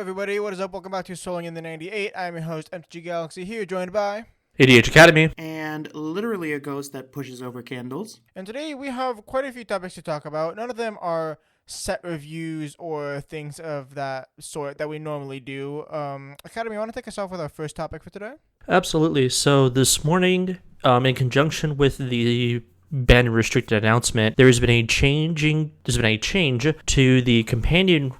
everybody, what is up? Welcome back to Soling in the 98. I'm your host, MTG Galaxy, here joined by... ADH Academy. And literally a ghost that pushes over candles. And today we have quite a few topics to talk about. None of them are set reviews or things of that sort that we normally do. Academy, you want to take us off with our first topic for today? Absolutely. So this morning, in conjunction with the ban and restricted announcement, there's been a change to the companion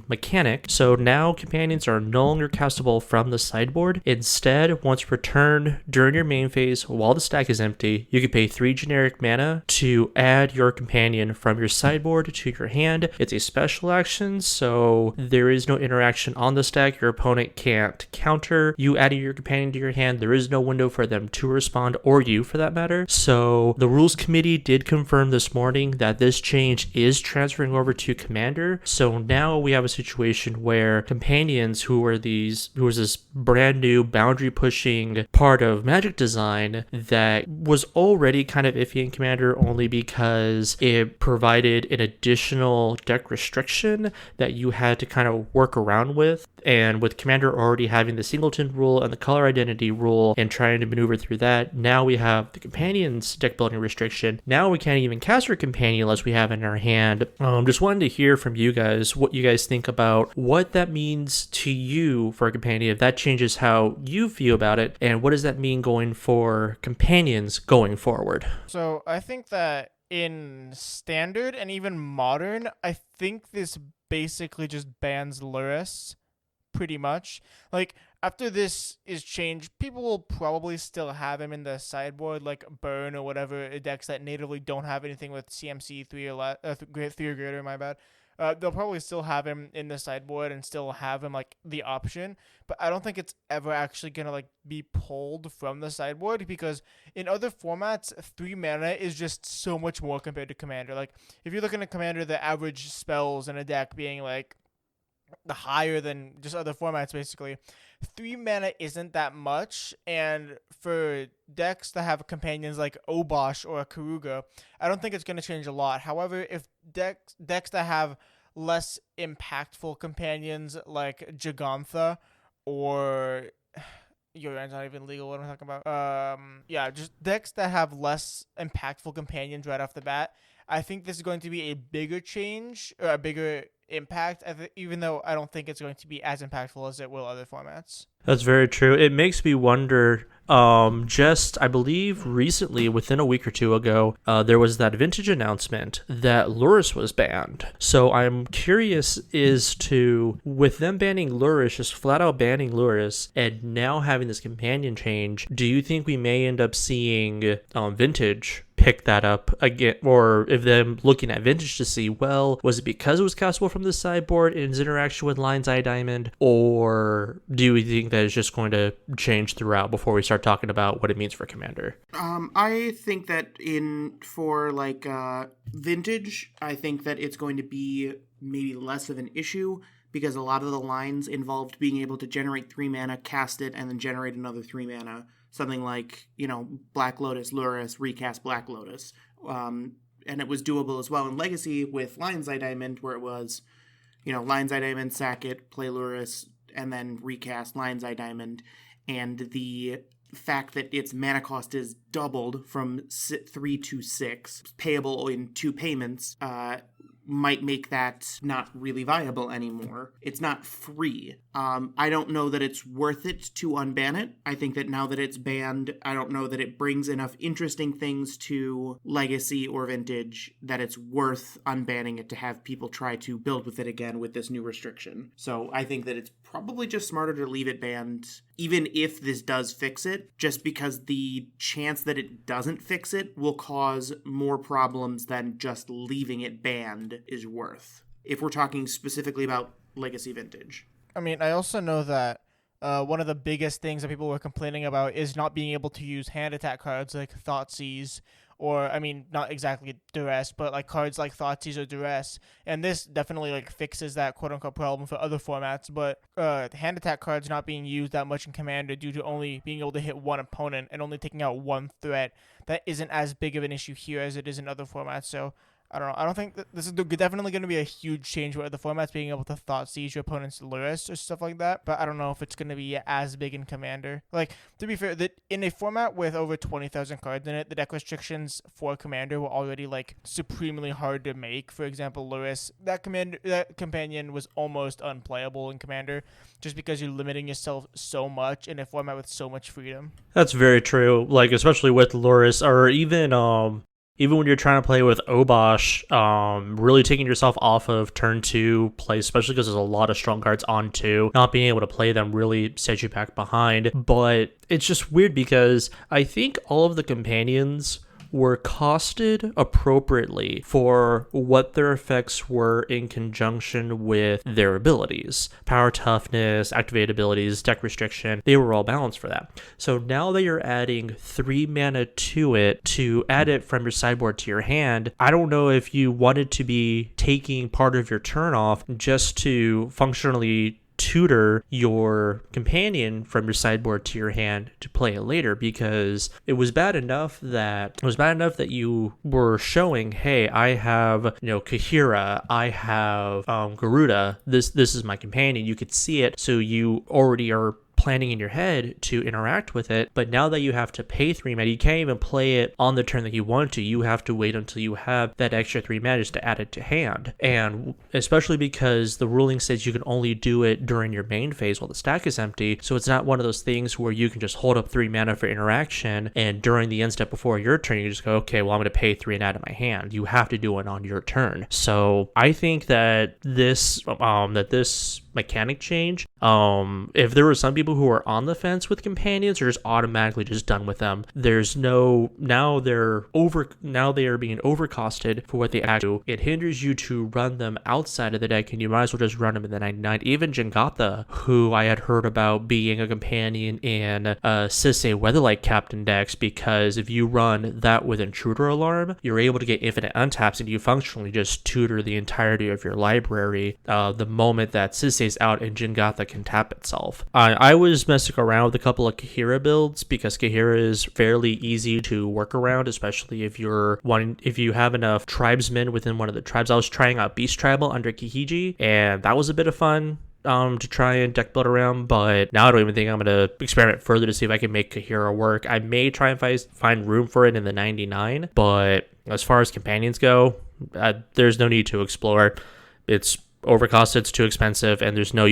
mechanic. So now companions are no longer castable from the sideboard. Instead, once returned during your main phase while the stack is empty, you can pay 3 generic mana to add your companion from your sideboard to your hand. It's a special action, so there is no interaction on the stack. Your opponent can't counter you adding your companion to your hand. There is no window for them to respond, or you for that matter. So the rules committee did confirm this morning that this change is transferring over to Commander. So now we have a situation where companions who was this brand new boundary pushing part of Magic design that was already kind of iffy in Commander only because it provided an additional deck restriction that you had to kind of work around with. And with Commander already having the singleton rule and the color identity rule and trying to maneuver through that, now we have the companions deck building restriction. Now we can't even cast our companion unless we have it in our hand. Just wanted to hear from you guys what you guys think about what that means to you for a companion, if that changes how you feel about it, and what does that mean going for companions going forward. So I think that in standard and even modern, I think this basically just bans Lurrus pretty much. Like, after this is changed, people will probably still have him in the sideboard, like Burn or whatever decks that natively don't have anything with CMC 3 or 3 or greater, my bad. They'll probably still have him in the sideboard and still have him, like, the option. But I don't think it's ever actually going to, like, be pulled from the sideboard because in other formats, 3 mana is just so much more compared to Commander. Like, if you're looking at Commander, the average spells in a deck being, like, the higher than just other formats, basically. 3 mana isn't that much, and for decks that have companions like Obosh or Karuga, I don't think it's going to change a lot. However, if decks that have less impactful companions like Jegantha or... Yoran's not even legal, what am I talking about? Just decks that have less impactful companions right off the bat. I think this is going to be a bigger change, or a bigger impact, even though I don't think it's going to be as impactful as it will other formats. That's very true. It makes me wonder, I believe recently, within a week or two ago, there was that Vintage announcement that Lurrus was banned. So I'm curious as to, with them banning Lurrus, just flat out banning Lurrus, and now having this companion change, do you think we may end up seeing Vintage pick that up again, or if them looking at Vintage to see, well, was it because it was castable from the sideboard in its interaction with Lion's Eye Diamond, or do we think that it's just going to change throughout before we start talking about what it means for Commander? I think that for Vintage, I think that it's going to be maybe less of an issue because a lot of the lines involved being able to generate 3 mana, cast it, and then generate another 3 mana. Something like, Black Lotus, Lurrus, recast Black Lotus. And it was doable as well in Legacy with Lion's Eye Diamond, where it was, Lion's Eye Diamond, sack it, play Lurrus, and then recast Lion's Eye Diamond. And the fact that its mana cost is doubled from 3 to 6, payable in 2 payments, might make that not really viable anymore. It's not free. I don't know that it's worth it to unban it. I think that now that it's banned, I don't know that it brings enough interesting things to Legacy or Vintage that it's worth unbanning it to have people try to build with it again with this new restriction. So I think that it's probably just smarter to leave it banned, even if this does fix it, just because the chance that it doesn't fix it will cause more problems than just leaving it banned is worth, if we're talking specifically about Legacy Vintage. I mean, I also know that one of the biggest things that people were complaining about is not being able to use hand attack cards like Thoughtseize, or, I mean, not exactly Duress, but like cards like Thoughtseize or Duress. And this definitely like fixes that quote-unquote problem for other formats, but hand attack cards not being used that much in Commander due to only being able to hit one opponent and only taking out one threat, that isn't as big of an issue here as it is in other formats. So I don't know. I don't think that this is definitely going to be a huge change with the formats being able to thought seize your opponent's Lurrus or stuff like that. But I don't know if it's going to be as big in Commander. Like, to be fair, that in a format with over 20,000 cards in it, the deck restrictions for Commander were already like supremely hard to make. For example, Lurrus, that companion was almost unplayable in Commander, just because you're limiting yourself so much in a format with so much freedom. That's very true. Like, especially with Loris, or even when you're trying to play with Obosh, really taking yourself off of turn 2 play, especially because there's a lot of strong cards on 2, not being able to play them really sets you back behind. But it's just weird because I think all of the companions were costed appropriately for what their effects were in conjunction with their abilities. Power, toughness, activate abilities, deck restriction, they were all balanced for that. So now that you're adding 3 mana to it to add it from your sideboard to your hand, I don't know if you wanted to be taking part of your turn off just to functionally tutor your companion from your sideboard to your hand to play it later, because it was bad enough that you were showing, hey, I have Kahira, I have Garuda, this is my companion. You could see it, so you already are planning in your head to interact with it. But now that you have to pay 3 mana, you can't even play it on the turn that you want to. You have to wait until you have that extra 3 mana just to add it to hand. And especially because the ruling says you can only do it during your main phase while the stack is empty, so it's not one of those things where you can just hold up 3 mana for interaction and during the end step before your turn you just go, okay, well, I'm going to pay 3 and add to my hand. You have to do it on your turn. So I think that this mechanic change, if there were some people who are on the fence with companions or just automatically just done with them, there's no, now they are being overcosted for what they actually do. It hinders you to run them outside of the deck, and you might as well just run them in the 99. Even Jangata, who I had heard about being a companion in Sisay Weatherlight Captain decks, because if you run that with Intruder Alarm, you're able to get infinite untaps and you functionally just tutor the entirety of your library the moment that Sisay's out and Jangata can tap itself. I was messing around with a couple of Kahira builds because Kahira is fairly easy to work around, especially if you have enough tribesmen within one of the tribes. I was trying out Beast Tribal under Kahiji, and that was a bit of fun to try and deck build around, but now I don't even think I'm going to experiment further to see if I can make Kahira work. I may try and find room for it in the 99, but as far as companions go, there's no need to explore. It's overcosted, it's too expensive, and there's no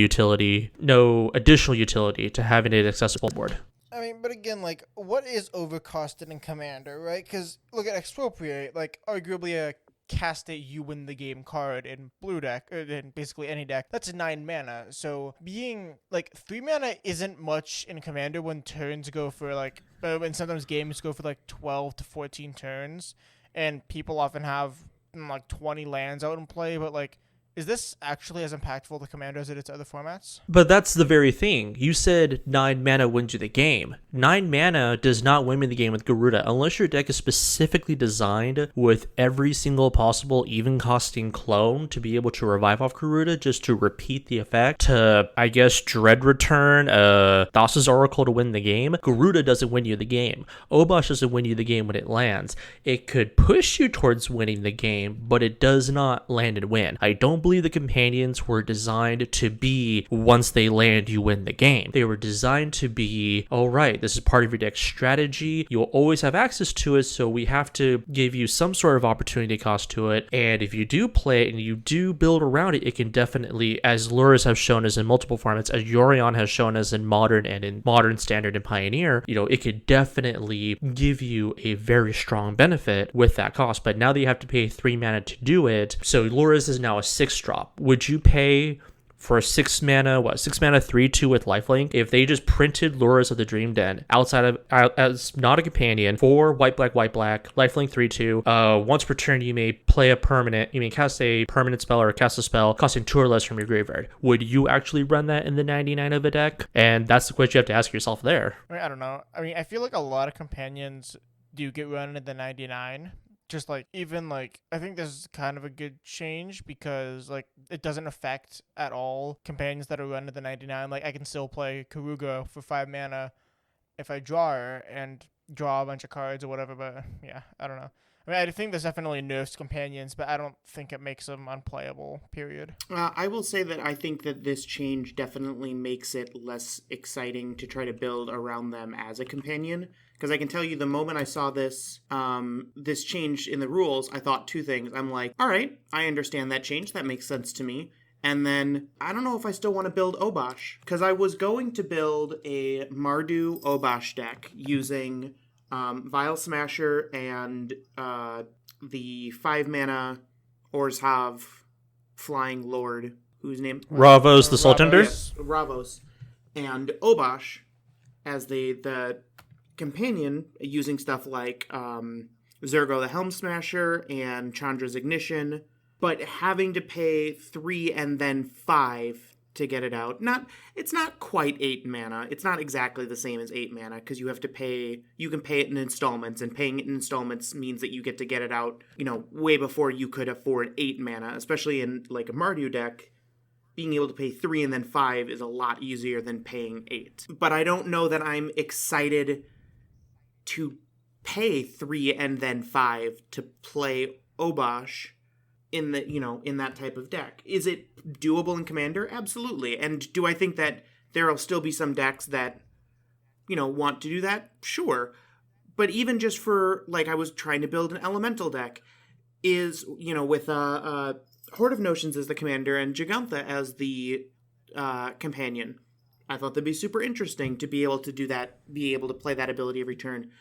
additional utility to having it accessible board. I mean, but again, like, what is overcosted in Commander, right? Because look at Expropriate, like, arguably a cast it, you win the game card in blue deck, or in basically any deck. That's 9 mana. So being like 3 mana isn't much in Commander when turns go for like, when sometimes games go for like 12 to 14 turns, and people often have like 20 lands out in play, but like, is this actually as impactful to Commander as it is to other formats? But that's the very thing. You said 9 mana wins you the game. 9 mana does not win me the game with Garuda unless your deck is specifically designed with every single possible even costing clone to be able to revive off Garuda just to repeat the effect, to, I guess, Dread Return, Thassa's Oracle to win the game. Garuda doesn't win you the game. Obosh doesn't win you the game when it lands. It could push you towards winning the game, but it does not land and win. I don't believe the companions were designed to be once they land you win the game. They were designed to be, all right, this is part of your deck strategy, you'll always have access to it, so we have to give you some sort of opportunity cost to it, and if you do play it and you do build around it, it can definitely, as Lurrus have shown us in multiple formats, as Yorion has shown us in Modern and in Modern, Standard, and Pioneer, it could definitely give you a very strong benefit with that cost. But now that you have to pay 3 mana to do it, so Lurrus is now a 6 drop. Would you pay for a 6 mana 3/2 with lifelink if they just printed Lurrus of the Dream Den outside of as not a companion for white black lifelink 3/2? Once per turn you may cast a permanent spell or cast a spell costing 2 or less from your graveyard. Would you actually run that in the 99 of a deck? And that's the question you have to ask yourself there. I don't know. I feel like a lot of companions do get run in the 99. Just like, even like, I think this is kind of a good change because like it doesn't affect at all companions that are run to the 99. Like, I can still play Karuga for 5 mana if I draw her and draw a bunch of cards or whatever. But yeah, I don't know. I mean, I think there's definitely nerfs companions, but I don't think it makes them unplayable, period. I will say that I think that this change definitely makes it less exciting to try to build around them as a companion. Because I can tell you, the moment I saw this change in the rules, I thought two things. I'm like, all right, I understand that change. That makes sense to me. And then I don't know if I still want to build Obosh, because I was going to build a Mardu Obosh deck using Vile Smasher and the 5-mana Orzhov Flying Lord, whose name? Ravos the Soul Tender? Yes, Ravos. And Obosh as the companion, using stuff like Zergo the Helm Smasher and Chandra's Ignition, but having to pay 3 and then 5 to get it out. It's not quite 8 mana. It's not exactly the same as 8 mana, because you have to pay, you can pay it in installments, and paying it in installments means that you get to get it out, way before you could afford 8 mana, especially in like a Mardu deck. Being able to pay 3 and then 5 is a lot easier than paying 8. But I don't know that I'm excited to pay 3 and then 5 to play Obosh in that type of deck. Is it doable in Commander? Absolutely. And do I think that there'll still be some decks that, want to do that? Sure. But even just for, like, I was trying to build an Elemental deck, is, with Horde of Notions as the commander and Gigantha as the companion. I thought that'd be super interesting to be able to do that, be able to play that ability every turn.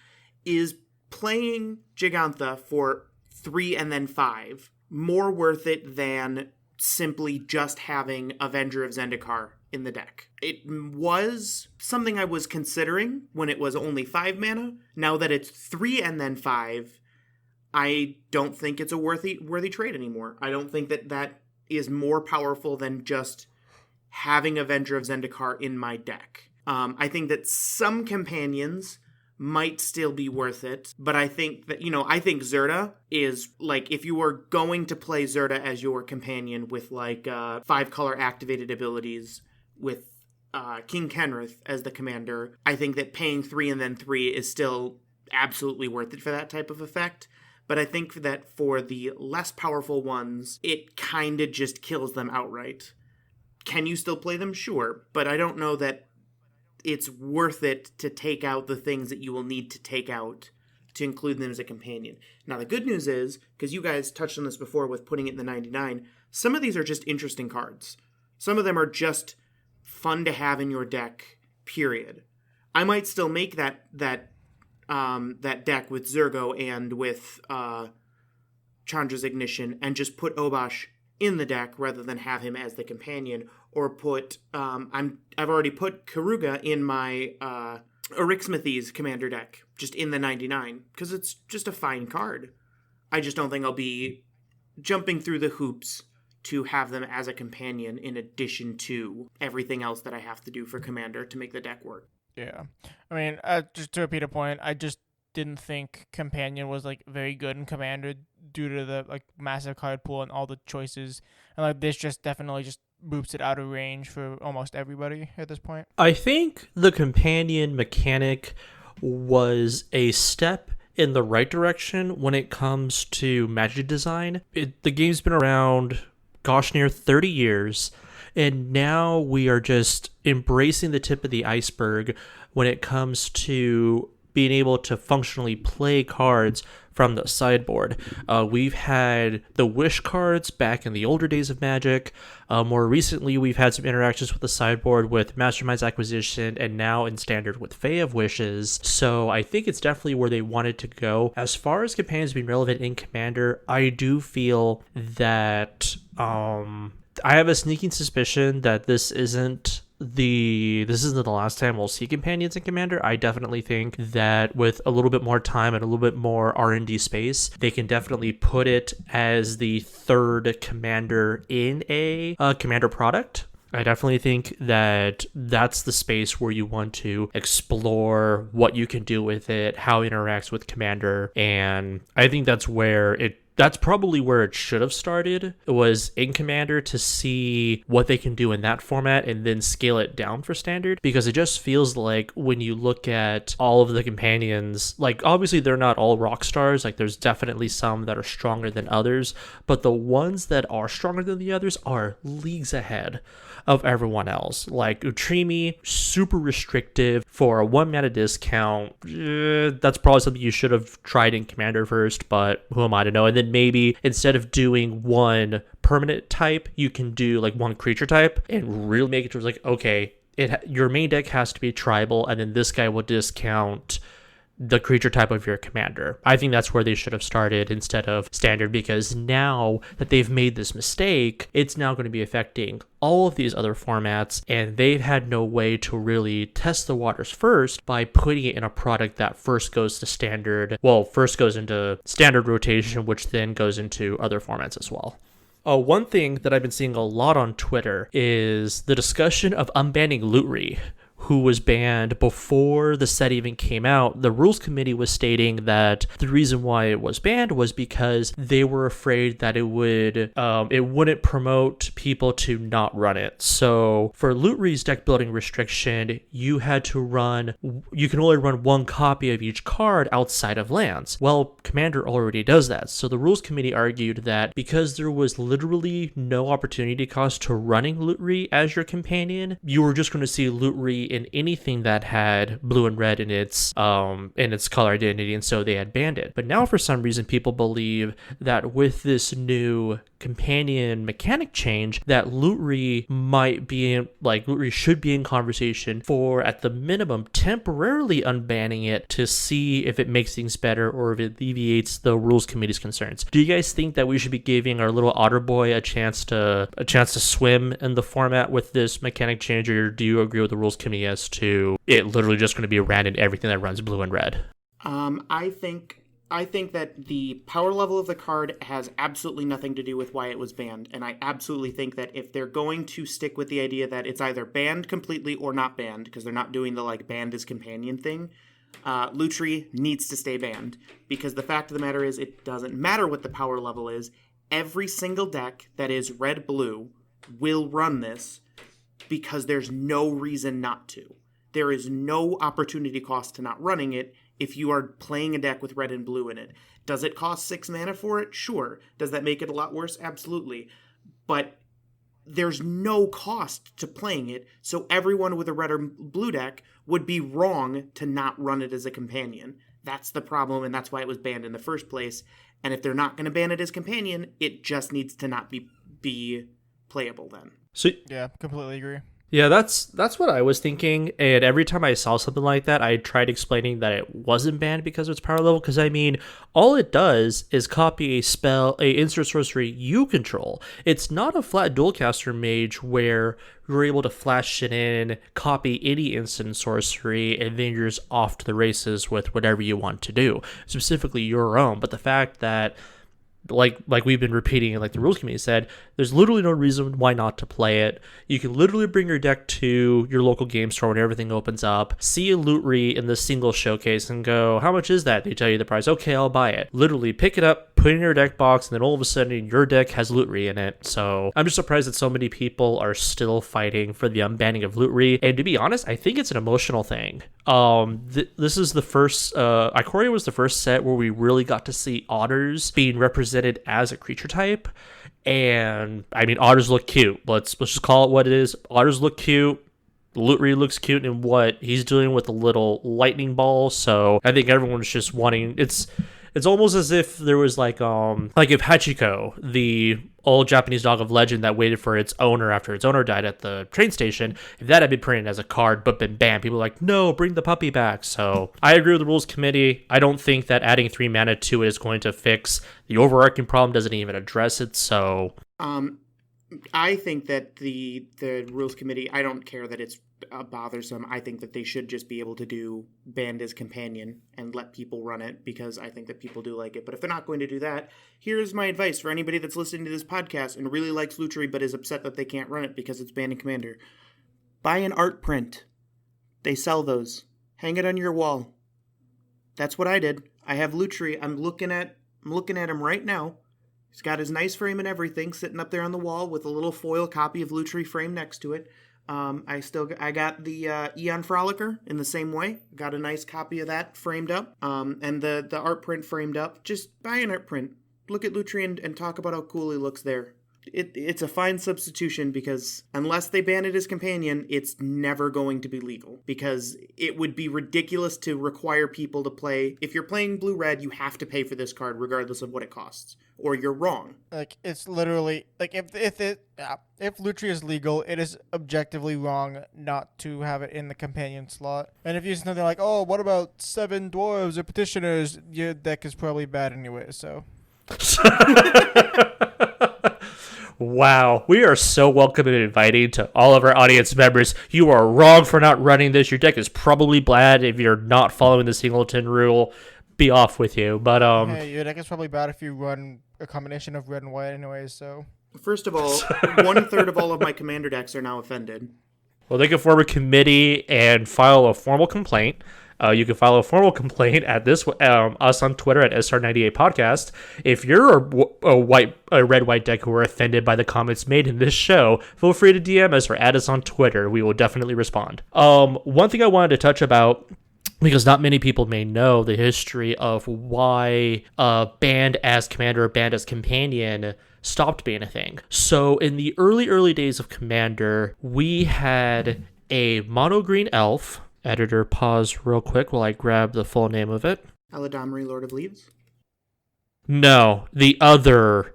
Is playing Gigantha for 3 and then 5 more worth it than simply just having Avenger of Zendikar in the deck? It was something I was considering when it was only 5 mana. Now that it's 3 and then 5, I don't think it's a worthy trade anymore. I don't think that is more powerful than just having Avenger of Zendikar in my deck. I think that some companions might still be worth it, but I think that, I think Zirda is, like, if you were going to play Zirda as your companion with, like, 5-color activated abilities with King Kenrith as the commander, I think that paying 3 and then 3 is still absolutely worth it for that type of effect. But I think that for the less powerful ones, it kind of just kills them outright. Can you still play them? Sure. But I don't know that it's worth it to take out the things that you will need to take out to include them as a companion. Now, the good news is, because you guys touched on this before with putting it in the 99, some of these are just interesting cards. Some of them are just fun to have in your deck, period. I might still make that deck with Zergo and with Chandra's Ignition and just put Obosh in the deck rather than have him as the companion, or put I've already put Karuga in my Arixmethes commander deck, just in the 99, because it's just a fine card. I just don't think I'll be jumping through the hoops to have them as a companion in addition to everything else that I have to do for commander to make the deck work. Yeah. I mean, just to repeat a point, I just didn't think companion was, like, very good in commander due to the, like, massive card pool and all the choices. And, like, this just definitely just boops it out of range for almost everybody at this point. I think the companion mechanic was a step in the right direction when it comes to Magic design. The game's been around, near 30 years, and now we are just embracing the tip of the iceberg when it comes to being able to functionally play cards from the sideboard. We've had the Wish cards back in the older days of Magic. More recently, we've had some interactions with the sideboard with Mastermind's Acquisition, and now in Standard with Fae of Wishes. So I think it's definitely where they wanted to go. As far as companions being relevant in Commander, I do feel that I have a sneaking suspicion that this isn't the last time we'll see companions in Commander. I definitely think that with a little bit more time and a little bit more R&D space, they can definitely put it as the third commander in a Commander product. I definitely think that that's the space where you want to explore what you can do with it, how it interacts with Commander, and I think that's where it that's probably where it should have started. It was in Commander to see what they can do in that format and then scale it down for Standard, because it just feels like when you look at all of the companions, like obviously they're not all rock stars, like there's definitely some that are stronger than others, but the ones that are stronger than the others are leagues ahead of everyone else. Like Utrimi, super restrictive for a 1 mana discount. That's probably something you should have tried in Commander first, but who am I to know? And then maybe instead of doing one permanent type, you can do like one creature type and really make it towards like, okay, your main deck has to be tribal, and then this guy will discount the creature type of your commander. I think that's where they should have started instead of Standard, because now that they've made this mistake, it's now going to be affecting all of these other formats, and they've had no way to really test the waters first by putting it in a product that first goes to Standard, first goes into Standard rotation, which then goes into other formats as well. One thing that I've been seeing a lot on Twitter is the discussion of unbanning Lutri, who was banned before the set even came out. The rules committee was stating that the reason why it was banned was because they were afraid that it wouldn't promote people to not run it. So for Lutri's deck building restriction, you can only run one copy of each card outside of lands. Well, Commander already does that. So the rules committee argued that because there was literally no opportunity cost to running Lutri as your companion, you were just going to see Lutri in anything that had blue and red in its color identity, and so they had banned it. But now for some reason people believe that with this new companion mechanic change that Lutri should be in conversation for, at the minimum, temporarily unbanning it to see if it makes things better or if it alleviates the rules committee's concerns. Do you guys think that we should be giving our little otter boy a chance to swim in the format with this mechanic change, or do you agree with the rules committee as to it literally just going to be random everything that runs blue and red? I think that the power level of the card has absolutely nothing to do with why it was banned, and I absolutely think that if they're going to stick with the idea that it's either banned completely or not banned, because they're not doing the banned as companion thing, Lutri needs to stay banned, because the fact of the matter is it doesn't matter what the power level is. Every single deck that is red-blue will run this, because there's no reason not to. There is no opportunity cost to not running it if you are playing a deck with red and blue in it. Does it cost 6 mana for it? Sure. Does that make it a lot worse? Absolutely. But there's no cost to playing it, so everyone with a red or blue deck would be wrong to not run it as a companion. That's the problem, and that's why it was banned in the first place. And if they're not going to ban it as companion, it just needs to not be playable then. So Yeah, completely agree. yeah, that's what I was thinking, and every time I saw something like that, I tried explaining that it wasn't banned because of its power level, because I mean, all it does is copy a instant sorcery you control. It's not a flat dualcaster mage where you're able to flash it in, copy any instant sorcery, and then you're just off to the races with whatever you want to do, specifically your own. But the fact that like we've been repeating, like the rules committee said, there's literally no reason why not to play it. You can literally bring your deck to your local game store when everything opens up, see a Lutri in the single showcase and go, how much is that? They tell you the price. Okay, I'll buy it. Literally pick it up, put it in your deck box, and then all of a sudden your deck has Lutri in it. So I'm just surprised that so many people are still fighting for the unbanning of Lutri. And to be honest, I think it's an emotional thing. This is the first, Ikoria was the first set where we really got to see otters being represented as a creature type. And I mean, otters look cute. Let's just call it what it is. Otters look cute. Lutri looks cute in what he's doing with a little lightning ball. So I think everyone's just wanting, it's almost as if there was like if Hachiko, the old Japanese dog of legend that waited for its owner after its owner died at the train station, if that had been printed as a card but been banned, people are like, no, bring the puppy back. So I agree with the rules committee. I don't think that adding 3 mana to it is going to fix the overarching problem, doesn't even address it. So I think that the rules committee, I don't care that it's bothersome. I think that they should just be able to do banned as companion and let people run it, because I think that people do like it. But if they're not going to do that, here's my advice for anybody that's listening to this podcast and really likes Lutri but is upset that they can't run it because it's banned in Commander. Buy an art print. They sell those. Hang it on your wall. That's what I did. I have Lutri. I'm looking at him right now. He's got his nice frame and everything sitting up there on the wall with a little foil copy of Lutri frame next to it. I got the Eon Frolicker in the same way. Got a nice copy of that framed up. And the art print framed up. Just buy an art print. Look at Lutri and talk about how cool he looks there. It's a fine substitution because unless they ban it as companion, it's never going to be legal. Because it would be ridiculous to require people to play. If you're playing blue-red, you have to pay for this card regardless of what it costs. Or you're wrong. Like, it's literally, like, if Lutri is legal, it is objectively wrong not to have it in the companion slot. And if you say something like, oh, what about 7 dwarves or petitioners, your deck is probably bad anyway, so. Wow, we are so welcoming and inviting to all of our audience members. You are wrong for not running this. Your deck is probably bad if you're not following the singleton rule. Be off with you. But hey, your deck is probably bad if you run a combination of red and white anyways, so. First of all, 1/3 of all of my commander decks are now offended. well, they can form a committee and file a formal complaint. You can file a formal complaint at us on Twitter at SR98 Podcast. If you're a red-white deck who are offended by the comments made in this show, feel free to DM us or add us on Twitter. We will definitely respond. One thing I wanted to touch about, because not many people may know the history of why Banned as Commander or Banned as Companion stopped being a thing. So in the early days of Commander, we had a mono green elf. Editor, pause real quick while I grab the full name of it. Aladamri, Lord of Leaves? No, the other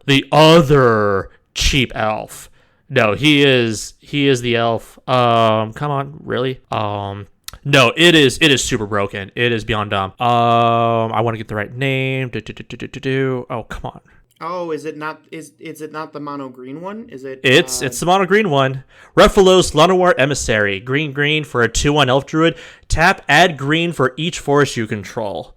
cheap elf. No, he is the elf. Come on, really? No, it is super broken. It is beyond dumb. I want to get the right name. Oh, come on. Oh, is it not the mono green one? Is it It's the mono green one. Rephilos Llanowar Emissary. Green for a 2/1 elf druid. Tap, add green for each forest you control.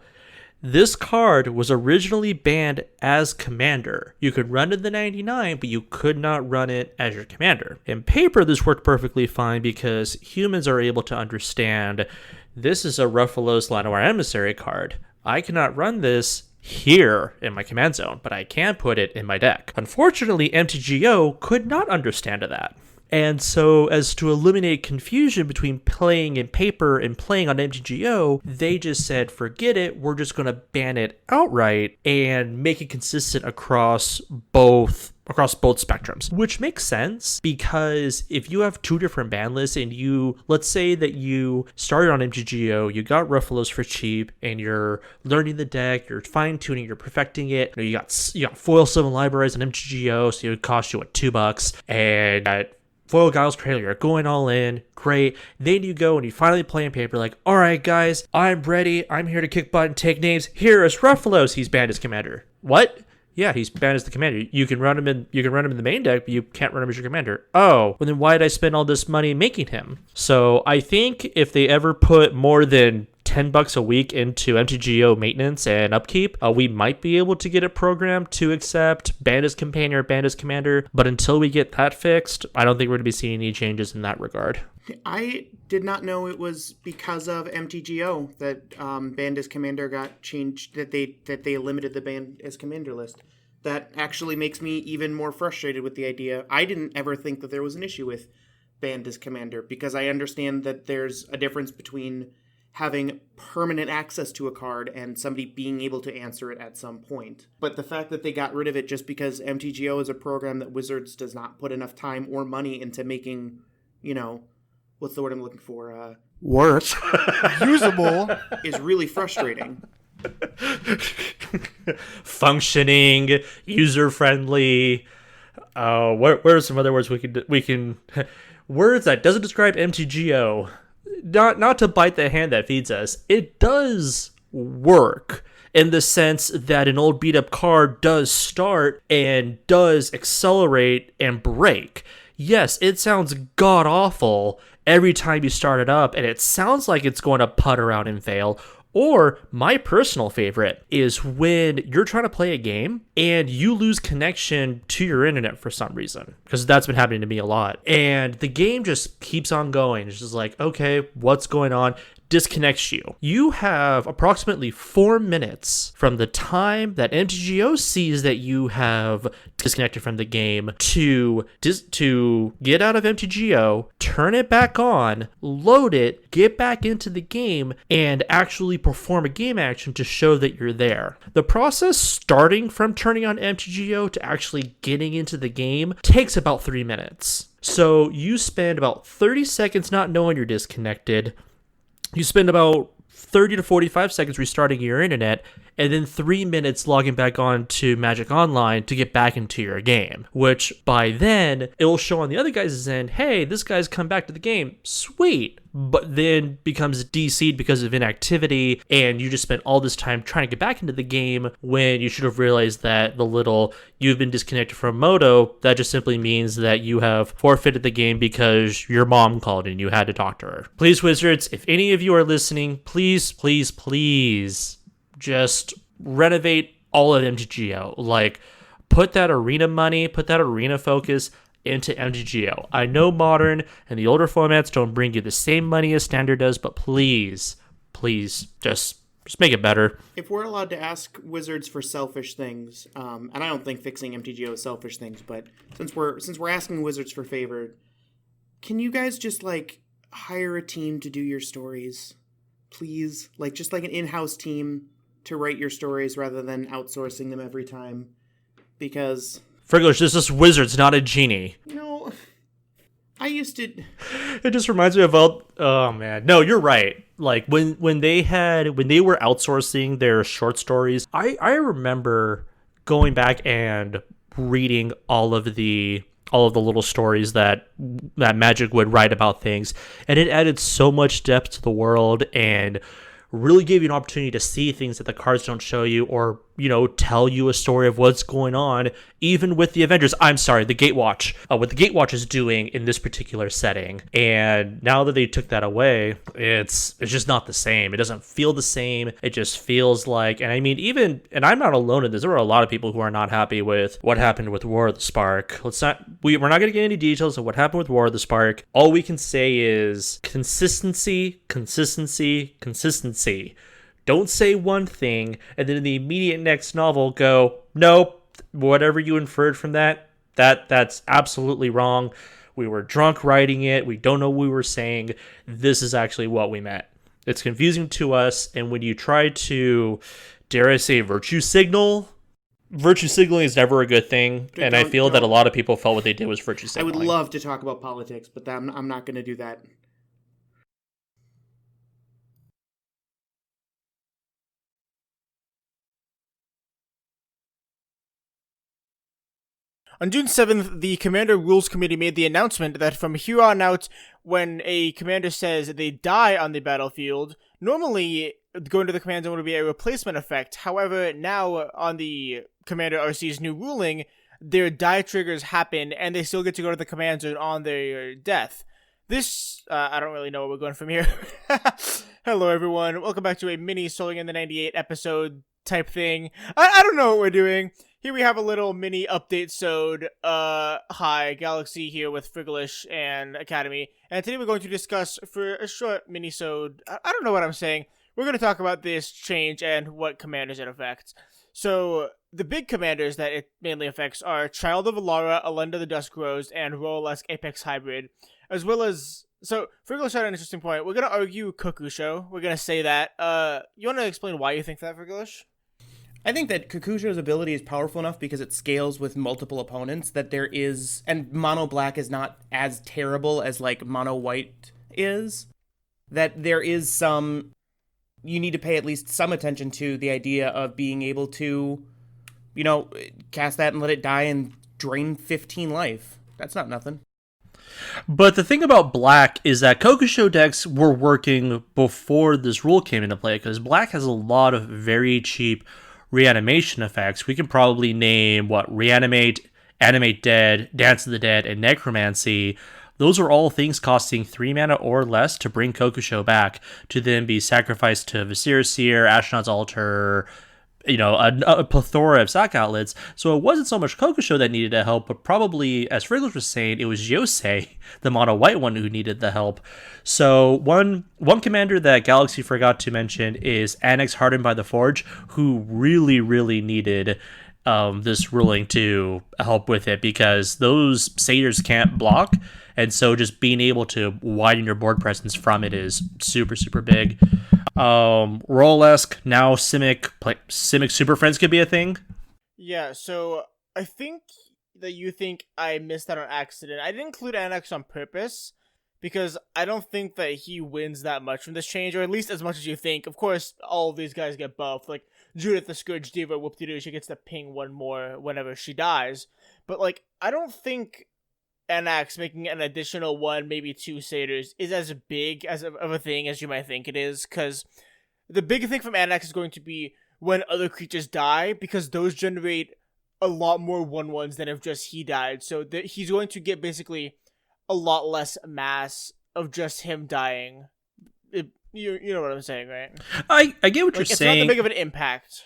This card was originally banned as commander. You could run it in the 99, but you could not run it as your commander. In paper, this worked perfectly fine because humans are able to understand this is a Rephilos Llanowar Emissary card. I cannot run this here in my command zone, but I can put it in my deck. Unfortunately, MTGO could not understand that. And so, as to eliminate confusion between playing in paper and playing on MTGO, they just said, forget it, we're just going to ban it outright and make it consistent across both spectrums, which makes sense because if you have two different ban lists and let's say that you started on MTGO, you got Rephilos for cheap and you're learning the deck, you're fine tuning, you're perfecting it. You got Foil 7 libraries on MTGO, so it would cost you $2, and at Foil Giles Cradle, you're going all in, great. Then you go and you finally play in paper, like, all right, guys, I'm ready. I'm here to kick butt and take names. Here is Rephilos. He's banned as commander. What? Yeah, he's banned as the commander. You can run him in the main deck, but you can't run him as your commander. Oh, well then why did I spend all this money making him? So I think if they ever put more than $10 a week into MTGO maintenance and upkeep, we might be able to get it programmed to accept banned as companion or banned as commander. But until we get that fixed, I don't think we're going to be seeing any changes in that regard. I did not know it was because of MTGO that banned as commander got changed, that they limited the banned as commander list. That actually makes me even more frustrated with the idea. I didn't ever think that there was an issue with banned as commander because I understand that there's a difference between having permanent access to a card and somebody being able to answer it at some point. But the fact that they got rid of it just because MTGO is a program that Wizards does not put enough time or money into making, what's the word I'm looking for? Worse. Usable. Is really frustrating. Functioning, user-friendly. What are some other words we can words that doesn't describe MTGO? Not to bite the hand that feeds us. It does work in the sense that an old beat up card does start and does accelerate and break. Yes, it sounds god awful every time you start it up, and it sounds like it's going to putt around and fail. Or my personal favorite is when you're trying to play a game and you lose connection to your internet for some reason, because that's been happening to me a lot. And the game just keeps on going. It's just like, okay, what's going on? disconnects you. You have approximately 4 minutes from the time that MTGO sees that you have disconnected from the game to get out of MTGO, turn it back on, load it, get back into the game, and actually perform a game action to show that you're there. The process starting from turning on MTGO to actually getting into the game takes about 3 minutes. So you spend about 30 seconds not knowing you're disconnected. You spend about 30 to 45 seconds restarting your internet, and then 3 minutes logging back on to Magic Online to get back into your game, which by then it'll show on the other guy's end, hey, this guy's come back to the game, sweet, but then becomes DC'd because of inactivity, and you just spent all this time trying to get back into the game when you should have realized that the little you've been disconnected from Moto, that just simply means that you have forfeited the game because your mom called and you had to talk to her. Please, Wizards, if any of you are listening, please just renovate all of MTGO. Like, put that arena money, put that arena focus into MTGO. I know Modern and the older formats don't bring you the same money as Standard does, but please, just make it better. If we're allowed to ask Wizards for selfish things, and I don't think fixing MTGO is selfish things, but since we're asking Wizards for favor, can you guys just like hire a team to do your stories? Please, like just like an in-house team to write your stories rather than outsourcing them every time. Because Friglish, this is Wizards, not a genie. No, I used to. It just reminds me of oh man, no, you're right. Like when they were outsourcing their short stories, I remember going back and reading all of the little stories that Magic would write about things, and it added so much depth to the world and really gave you an opportunity to see things that the cards don't show you, or, tell you a story of what's going on, even with the Avengers. I'm sorry, the Gatewatch, what the Gatewatch is doing in this particular setting. And now that they took that away, it's just not the same. It doesn't feel the same. It just feels like, and I mean, and I'm not alone in this, there are a lot of people who are not happy with what happened with War of the Spark. We're not going to get any details of what happened with War of the Spark. All we can say is consistency. Don't say one thing and then in the immediate next novel go, nope, whatever you inferred from that's absolutely wrong. We were drunk writing it. We don't know what we were saying. This is actually what we meant. It's confusing to us, and when you try to, dare I say, virtue signaling is never a good thing, and I feel that a lot of people felt what they did was virtue signaling. I would love to talk about politics, but I'm not going to do that. On June 7th, the Commander Rules Committee made the announcement that from here on out, when a commander says they die on the battlefield, normally going to the command zone would be a replacement effect. However, now on the Commander RC's new ruling, their die triggers happen and they still get to go to the command zone on their death. This, I don't really know where we're going from here. Hello everyone, welcome back to a mini Soling in the 98 episode type thing. I don't know what we're doing. Here we have a little mini update-sode. Hi, Galaxy here with Friglish and Academy. And today we're going to discuss, for a short mini-sode, I don't know what I'm saying. We're going to talk about this change and what commanders it affects. So, the big commanders that it mainly affects are Child of Alara, Alenda the Dusk Rose, and Royalesque Apex Hybrid. As well as... So, Friglish had an interesting point. We're going to argue Kokusho. We're going to say that. You want to explain why you think that, Friglish? I think that Kokusho's ability is powerful enough because it scales with multiple opponents that there is, and mono black is not as terrible as like mono white is, that there is some, you need to pay at least some attention to the idea of being able to, cast that and let it die and drain 15 life. That's not nothing. But the thing about black is that Kokusho decks were working before this rule came into play, because black has a lot of very cheap reanimation effects. We can probably name Reanimate, Animate Dead, Dance of the Dead, and Necromancy. Those are all things costing 3 mana or less to bring Kokusho back, to then be sacrificed to Viscera Seer, Ashnod's Altar, a plethora of sack outlets. So it wasn't so much Kokusho that needed the help, but probably, as Friggles was saying, it was Yosei, the mono white one, who needed the help. So one commander that Galaxy forgot to mention is Annex Hardened by the Forge, who really, really needed this ruling to help with it, because those satyrs can't block, and so just being able to widen your board presence from it is super, super big. Rolesk, now Simic Super Friends could be a thing. Yeah, so I think that you think I missed that on accident. I didn't include Annex on purpose, because I don't think that he wins that much from this change, or at least as much as you think. Of course, all of these guys get buffed. Like, Judith the Scourge Diva, whoop-de-doo, she gets to ping one more whenever she dies. But, like, I don't think Annex making an additional one, maybe two satyrs, is as big of a thing as you might think it is, because the big thing from Annex is going to be when other creatures die, because those generate a lot more 1/1s than if just he died. So he's going to get basically a lot less mass of just him dying. You know what I'm saying, right? I get what you're saying. It's not that big of an impact.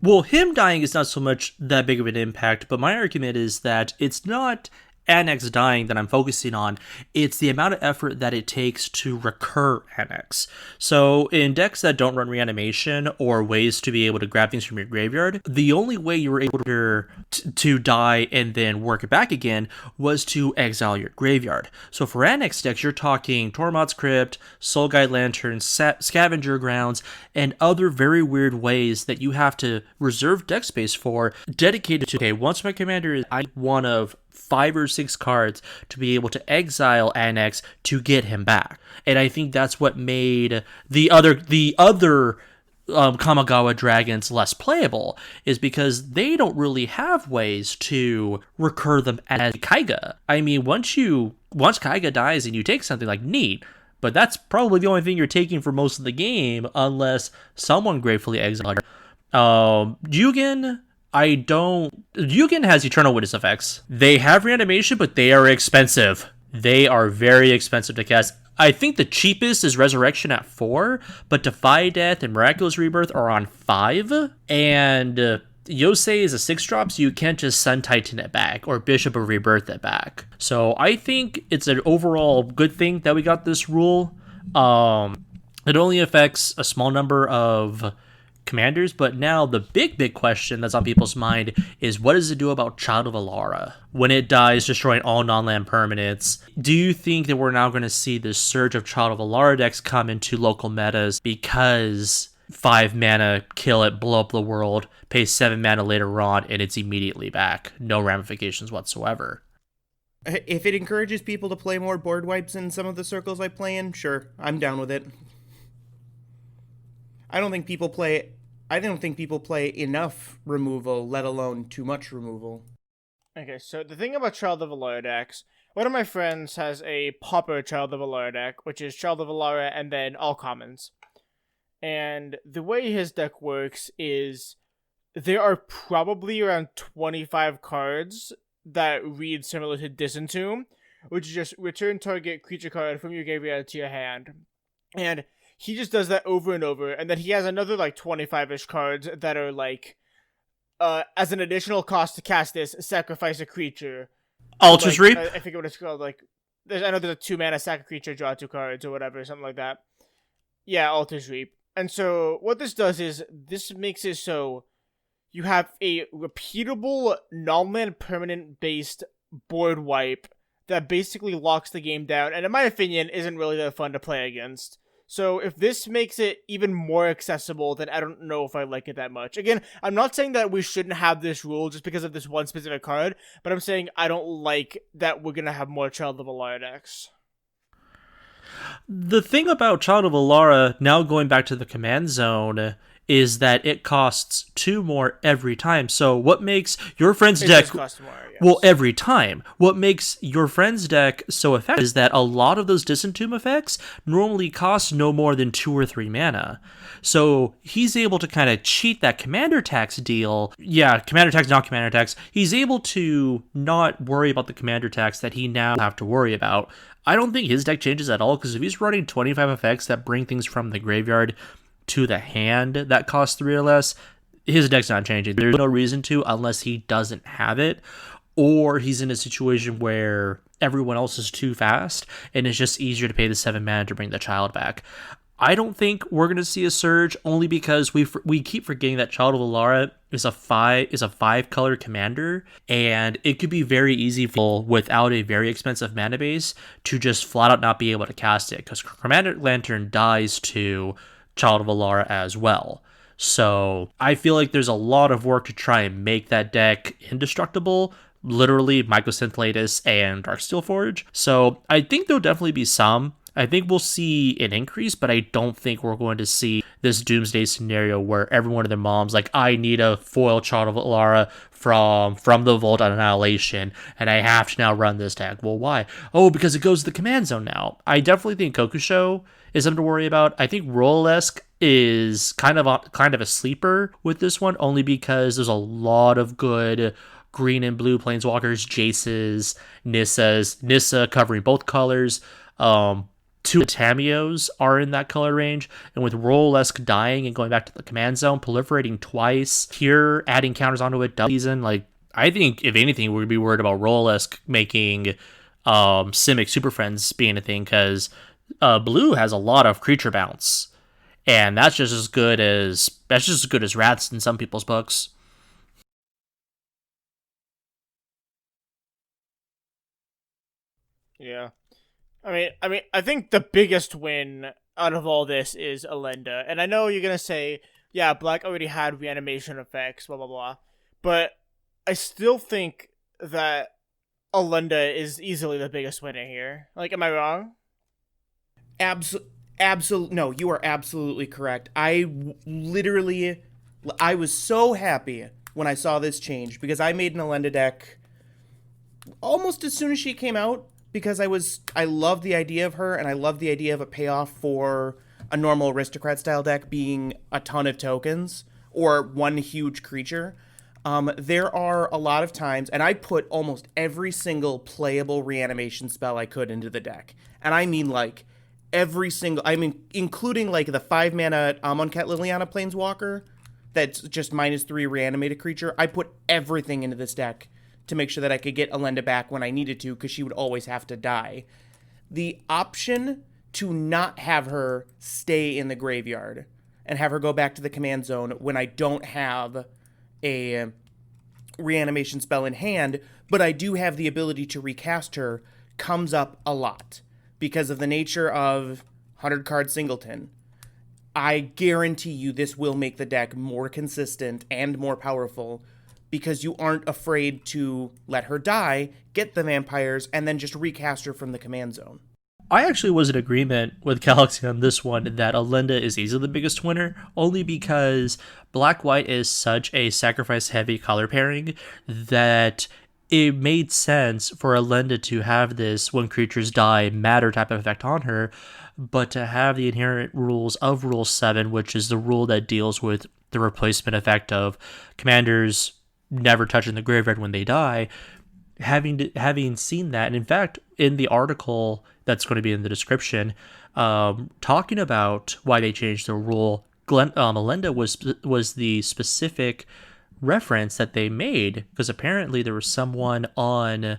Well, him dying is not so much that big of an impact, but my argument is that it's not Annex dying that I'm focusing on. It's the amount of effort that it takes to recur Annex. So in decks that don't run reanimation or ways to be able to grab things from your graveyard, the only way you were able to die and then work it back again was to exile your graveyard. So for Annex decks, you're talking Tormod's Crypt, Soul Guide Lantern, Scavenger Grounds, and other very weird ways that you have to reserve deck space for, dedicated to, okay, once my commander is one of 5 or 6 cards to be able to exile Annex to get him back. And I think that's what made the other Kamigawa dragons less playable, is because they don't really have ways to recur them as Kaiga. I mean, once Kaiga dies and you take something, like, neat, but that's probably the only thing you're taking for most of the game, unless someone gratefully exiles. Yugen has Eternal Witness effects. They have reanimation, but they are expensive. They are very expensive to cast. I think the cheapest is Resurrection at 4, but Defy Death and Miraculous Rebirth are on 5. And Yosei is a 6-drop, so you can't just Sun Titan it back or Bishop of Rebirth it back. So I think it's an overall good thing that we got this rule. It only affects a small number of commanders, but now the big question that's on people's mind is, what does it do about Child of Alara when it dies, destroying all non-land permanents? Do you think that we're now going to see this surge of Child of Alara decks come into local metas because 5 mana, kill it, blow up the world, pay 7 mana later on, and it's immediately back? No ramifications whatsoever. If it encourages people to play more board wipes in some of the circles I play in, sure, I'm down with it. I don't think people play enough removal, let alone too much removal. Okay, so the thing about Child of Alara decks, one of my friends has a Pauper Child of Alara deck, which is Child of Alara and then all commons. And the way his deck works is there are probably around 25 cards that read similar to Disentomb, which is just return target creature card from your graveyard to your hand. And he just does that over and over, and then he has another, like, 25-ish cards that are, like, as an additional cost to cast this, sacrifice a creature. Ultra's Reap? I forget what it's called, like, I know there's a 2-mana sack a creature, draw 2 cards, or whatever, something like that. Yeah, Ultra's Reap. And so, what this does is, this makes it so you have a repeatable, non-land permanent-based board wipe that basically locks the game down, and in my opinion, isn't really that fun to play against. So if this makes it even more accessible, then I don't know if I like it that much. Again, I'm not saying that we shouldn't have this rule just because of this one specific card, but I'm saying I don't like that we're going to have more Child of Alara decks. The thing about Child of Alara, now going back to the command zone, is that it costs 2 more every time. So what makes your friend's deck... It does cost more, yes. Well, every time. What makes your friend's deck so effective is that a lot of those Disentomb effects normally cost no more than 2 or 3 mana. So he's able to kind of cheat that commander tax deal. Yeah, commander tax, not commander tax. He's able to not worry about the commander tax that he now have to worry about. I don't think his deck changes at all, because if he's running 25 effects that bring things from the graveyard to the hand that cost 3 or less, his deck's not changing. There's no reason to unless he doesn't have it, or he's in a situation where everyone else is too fast and it's just easier to pay the 7 mana to bring the child back. I don't think we're going to see a surge, only because we keep forgetting that Child of Alara is a 5 color commander, and it could be very easy without a very expensive mana base to just flat out not be able to cast it, because Chromatic Lantern dies to Child of Alara as well. So I feel like there's a lot of work to try and make that deck indestructible. Literally, Mycosynth and Darksteel Forge. So I think there'll definitely be some. I think we'll see an increase, but I don't think we're going to see this doomsday scenario where every one of their moms like, I need a foil Child of Alara from the Vault on Annihilation, and I have to now run this deck. Well, why? Oh, because it goes to the command zone now. I definitely think Kokusho is something to worry about. I think Rolesk is kind of a sleeper with this one, only because there's a lot of good green and blue planeswalkers, Jaces, Nissa covering both colors. 2 Tamios are in that color range, and with Rolesk dying and going back to the command zone, proliferating twice, here adding counters onto it double season, like, I think if anything we'd be worried about Rolesk making Simic Super Friends being a thing, because blue has a lot of creature bounce, and that's just as good as rats in some people's books. Yeah. I think the biggest win out of all this is Elenda. And I know you're going to say, yeah, Black already had reanimation effects, blah, blah, blah. But I still think that Elenda is easily the biggest winner here. Like, am I wrong? Absolutely. No, you are absolutely correct. I was so happy when I saw this change, because I made an Elenda deck almost as soon as she came out, because I love the idea of her, and I love the idea of a payoff for a normal aristocrat style deck being a ton of tokens or one huge creature. There are a lot of times, and I put almost every single playable reanimation spell I could into the deck, and I mean like including like the 5 mana Amonkhet Liliana Planeswalker that's just -3 reanimated creature. I put everything into this deck to make sure that I could get Elenda back when I needed to, because she would always have to die. The option to not have her stay in the graveyard and have her go back to the command zone when I don't have a reanimation spell in hand, but I do have the ability to recast her, comes up a lot because of the nature of 100-card singleton. I guarantee you this will make the deck more consistent and more powerful, because you aren't afraid to let her die, get the vampires, and then just recast her from the command zone. I actually was in agreement with Galaxy on this one that Elenda is easily the biggest winner, only because Black-White is such a sacrifice-heavy color pairing that it made sense for Elenda to have this when creatures die matter type of effect on her, but to have the inherent rules of Rule 7, which is the rule that deals with the replacement effect of commanders never touching the graveyard when they die. Having seen that, and in fact, in the article that's going to be in the description, talking about why they changed the rule, Elenda was the specific reference that they made, because apparently there was someone on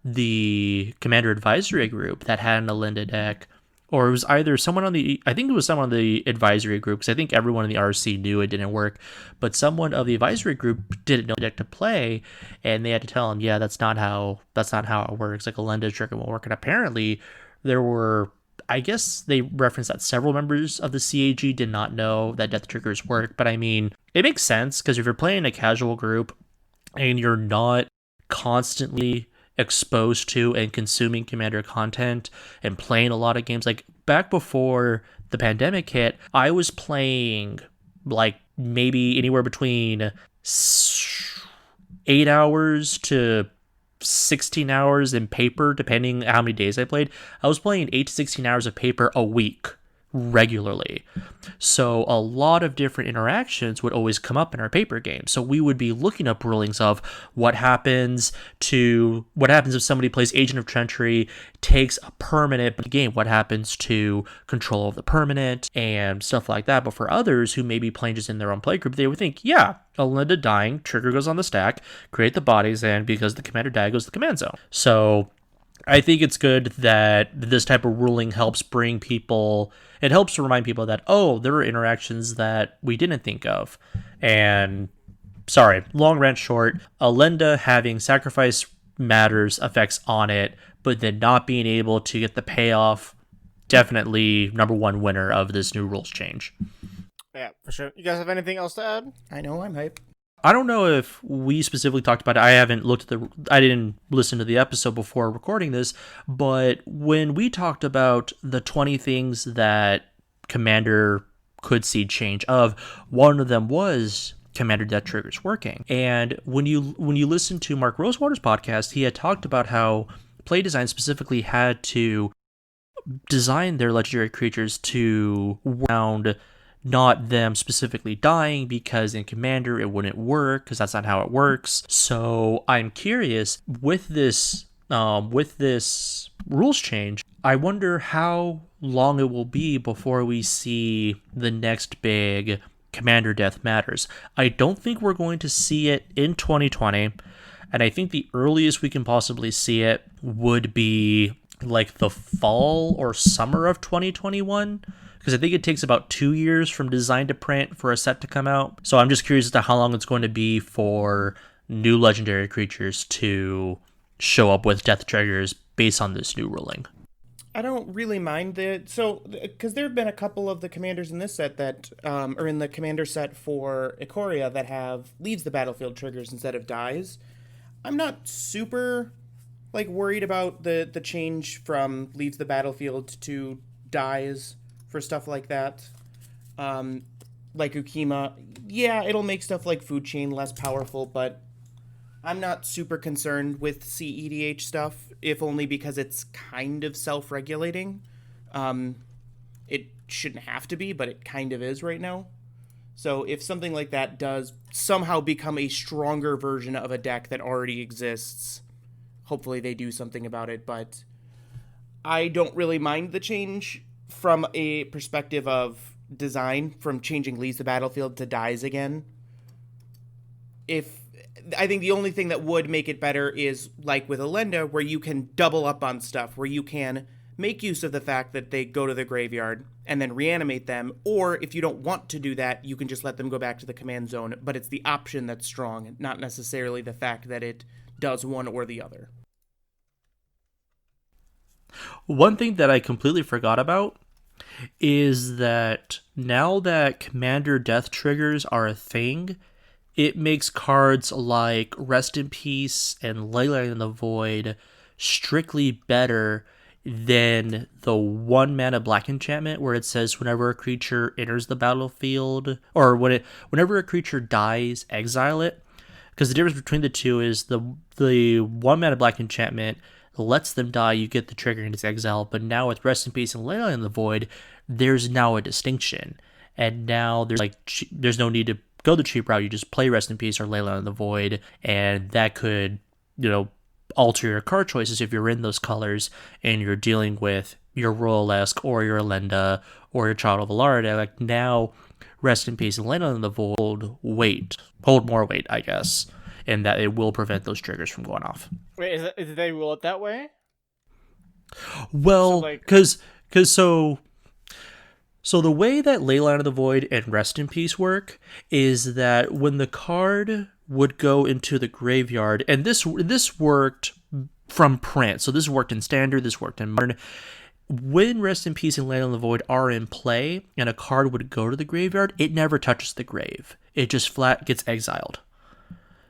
the Commander Advisory Group that had an Elenda deck, or it was either someone on the, I think it was someone on the advisory group, because I think everyone in the RC knew it didn't work, but someone of the advisory group didn't know the deck to play, and they had to tell him, yeah, that's not how it works. Like, Elenda trick won't work. And apparently there were, I guess they referenced that several members of the CAG did not know that death triggers work, but I mean, it makes sense, because if you're playing a casual group and you're not constantly exposed to and consuming Commander content and playing a lot of games, like back before the pandemic hit, I was playing like maybe anywhere between 8 hours to 16 hours in paper, depending how many days I played. I was playing 8 to 16 hours of paper a week regularly. So a lot of different interactions would always come up in our paper game. So we would be looking up rulings of what happens if somebody plays Agent of Treachery, takes a permanent game, what happens to control of the permanent and stuff like that. But for others who may be playing just in their own playgroup, they would think, yeah, Alinda dying, trigger goes on the stack, create the bodies, and because the commander died, goes to the command zone. So I think it's good that this type of ruling helps bring people, it helps to remind people that, oh, there are interactions that we didn't think of. And, sorry, long rant short, Alinda having sacrifice matters effects on it, but then not being able to get the payoff, definitely number one winner of this new rules change. Yeah, for sure. You guys have anything else to add? I know, I'm hype. I don't know if we specifically talked about it. I didn't listen to the episode before recording this, but when we talked about the 20 things that Commander could see change of, one of them was Commander Death Triggers working. And when you listen to Mark Rosewater's podcast, he had talked about how play design specifically had to design their legendary creatures to round not them specifically dying, because in Commander it wouldn't work, because that's not how it works. So I'm curious, with this rules change, I wonder how long it will be before we see the next big Commander Death Matters. I don't think we're going to see it in 2020, and I think the earliest we can possibly see it would be like the fall or summer of 2021, because I think it takes about 2 years from design to print for a set to come out. So I'm just curious as to how long it's going to be for new legendary creatures to show up with death triggers based on this new ruling. I don't really mind because there have been a couple of the commanders in this set that, or in the commander set for Ikoria, that have leaves the battlefield triggers instead of dies. I'm not super worried about the change from leaves the battlefield to dies for stuff like that. Like Ukima, yeah, it'll make stuff like Food Chain less powerful, but I'm not super concerned with CEDH stuff, if only because it's kind of self-regulating. It shouldn't have to be, but it kind of is right now. So if something like that does somehow become a stronger version of a deck that already exists, hopefully they do something about it, but I don't really mind the change from a perspective of design, from changing leaves the battlefield to dies again. I think the only thing that would make it better is like with Alinda, where you can double up on stuff, where you can make use of the fact that they go to the graveyard and then reanimate them, or if you don't want to do that, you can just let them go back to the command zone, but it's the option that's strong, not necessarily the fact that it does one or the other. One thing that I completely forgot about is that now that Commander Death Triggers are a thing, it makes cards like Rest in Peace and Leyline in the Void strictly better than the 1 mana black enchantment where it says whenever a creature enters the battlefield, or whenever a creature dies, exile it. Because the difference between the two is the 1 mana black enchantment lets them die, you get the trigger and it's exile. But now with Rest in Peace and Leyline in the Void, there's now a distinction. And now there's no need to go the cheap route. You just play Rest in Peace or Leyline in the Void, and that could, alter your card choices if you're in those colors and you're dealing with your Royalesque or your Alinda or your Child of Alara. Like now, Rest in Peace and Leyline in the Void hold more weight, I guess, and that it will prevent those triggers from going off. Wait, did they rule it that way? Well, so the way that Leyline of the Void and Rest in Peace work is that when the card would go into the graveyard, and this worked from print, so this worked in Standard, this worked in Modern. When Rest in Peace and Leyline of the Void are in play and a card would go to the graveyard, it never touches the grave. It just flat gets exiled.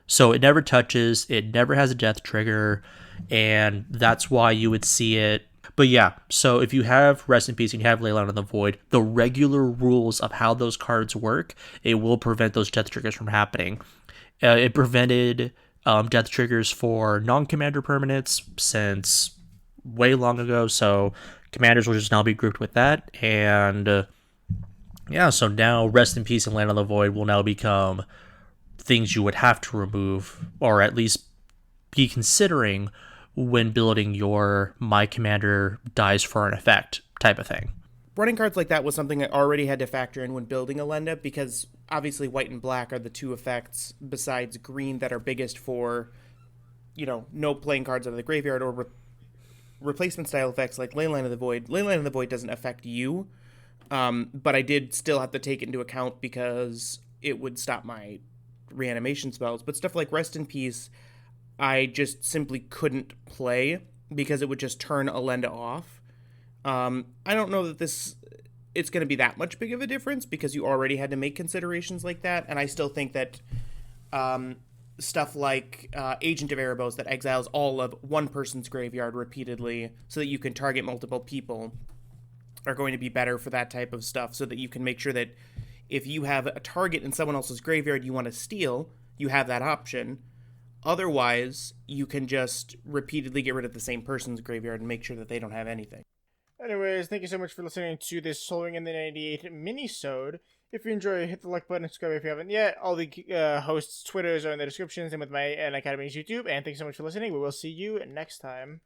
So it never touches, it never has a death trigger, and that's why you would see it. But yeah, so if you have Rest in Peace and you have Leyline of the Void, the regular rules of how those cards work, it will prevent those death triggers from happening. It prevented death triggers for non-commander permanents since way long ago, so commanders will just now be grouped with that, and yeah, so now Rest in Peace and Land of the Void will now become things you would have to remove, or at least be considering when building your My Commander dies for an effect type of thing. Running cards like that was something I already had to factor in when building Elenda, because obviously white and black are the two effects besides green that are biggest for, no playing cards out of the graveyard, or replacement style effects like Leyline of the Void. Leyline of the Void doesn't affect you, but I did still have to take it into account because it would stop my reanimation spells. But stuff like Rest in Peace, I just simply couldn't play because it would just turn Elenda off. I don't know that it's going to be that much big of a difference because you already had to make considerations like that, and I still think that stuff like Agent of Erebos that exiles all of one person's graveyard repeatedly so that you can target multiple people are going to be better for that type of stuff, so that you can make sure that if you have a target in someone else's graveyard you want to steal, you have that option. Otherwise, you can just repeatedly get rid of the same person's graveyard and make sure that they don't have anything. Anyways, thank you so much for listening to this Soaring in the 98 mini-sode. If you enjoy, hit the like button and subscribe if you haven't yet. All the hosts' Twitters are in the descriptions and with my Academy's YouTube. And thanks so much for listening. We will see you next time.